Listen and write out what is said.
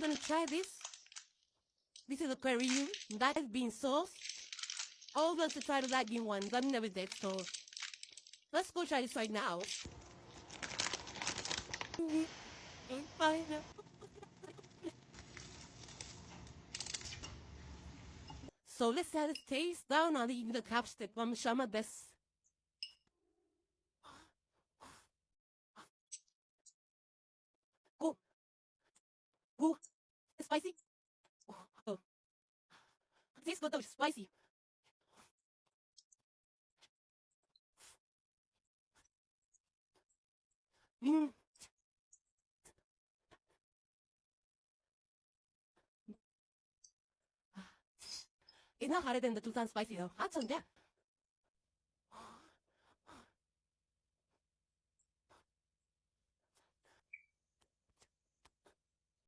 gonna try this. This is aquarium that has been sauced. All want to try the lagging ones. I'm never dead, so let's go try this right now. So let's have this taste down on eating the capstick. I'm try my best. Oh, oh, it's spicy. Oh, tastes good though, it's spicy. Mm. It's not hotter than the Tucson spicy though. Hot on that.